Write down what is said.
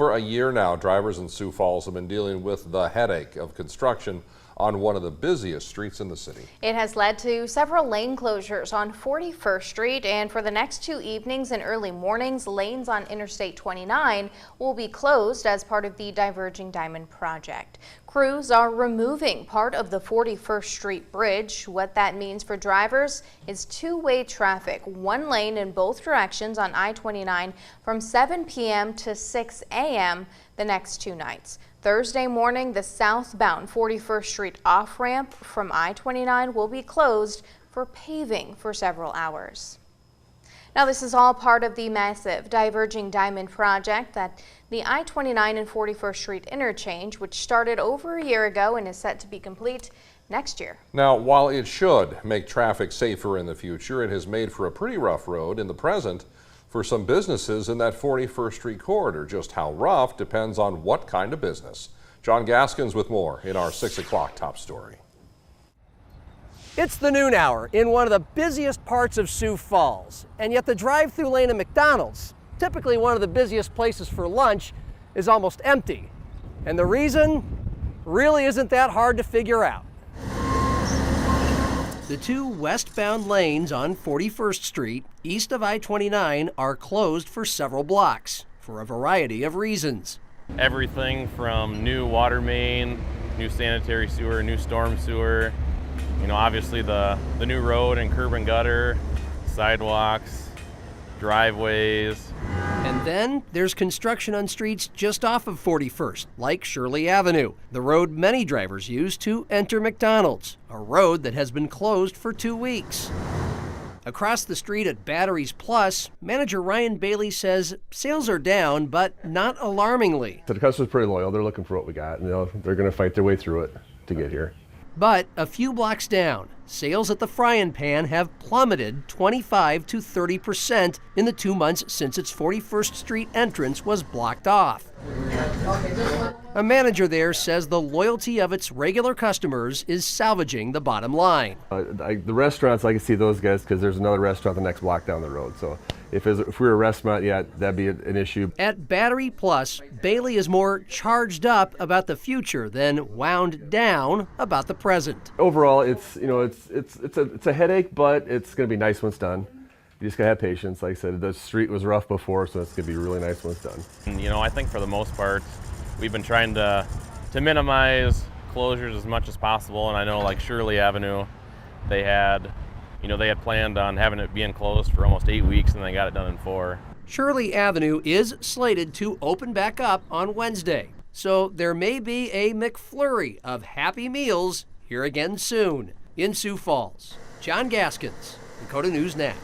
over a year now, drivers in Sioux Falls have been dealing with the headache of construction on one of the busiest streets in the city. It has led to several lane closures on 41st Street, and for the next 2 evenings and early mornings, lanes on Interstate 29 will be closed as part of the Diverging Diamond project. Crews are removing part of the 41st Street bridge. What that means for drivers is two-way traffic, one lane in both directions on I-29 from 7 p.m. to 6 a.m. the next 2 nights. Thursday morning, the southbound 41st Street off-ramp from I-29 will be closed for paving for several hours. Now, this is all part of the massive Diverging Diamond project that the I-29 and 41st Street interchange, which started over a year ago and is set to be complete next year. Now, while it should make traffic safer in the future, it has made for a pretty rough road in the present for some businesses in that 41st Street corridor. Just how rough depends on what kind of business. John Gaskins with more in our 6 o'clock top story. It's the noon hour in one of the busiest parts of Sioux Falls, and yet the drive-through lane of McDonald's, typically one of the busiest places for lunch, is almost empty. And the reason really isn't that hard to figure out. The two westbound lanes on 41st Street, east of I-29, are closed for several blocks for a variety of reasons. Everything from new water main, new sanitary sewer, new storm sewer, obviously the new road and curb and gutter, sidewalks, driveways. And then there's construction on streets just off of 41st, like Shirley Avenue, the road many drivers use to enter McDonald's, a road that has been closed for 2 weeks. Across the street at Batteries Plus, manager Ryan Bailey says sales are down, but not alarmingly. So the customer's pretty loyal. They're looking for what we got, and they're going to fight their way through it to get here. But a few blocks down, sales at the Frying Pan have plummeted 25 to 30% in the 2 months since its 41st Street entrance was blocked off. A manager there says the loyalty of its regular customers is salvaging the bottom line. The restaurants, I can see those guys because there's another restaurant the next block down the road. So if we were a restaurant, yeah, that'd be an issue. At Battery Plus, Bailey is more charged up about the future than wound down about the present. Overall, it's a headache, but it's going to be nice when it's done. You just gotta have patience. Like I said, the street was rough before, so it's gonna be really nice when it's done. And, I think for the most part, we've been trying to minimize closures as much as possible. And I know, like Shirley Avenue, they had planned on having it being closed for almost 8 weeks, and they got it done in 4. Shirley Avenue is slated to open back up on Wednesday, so there may be a McFlurry of Happy Meals here again soon. In Sioux Falls, John Gaskins, Dakota News Now.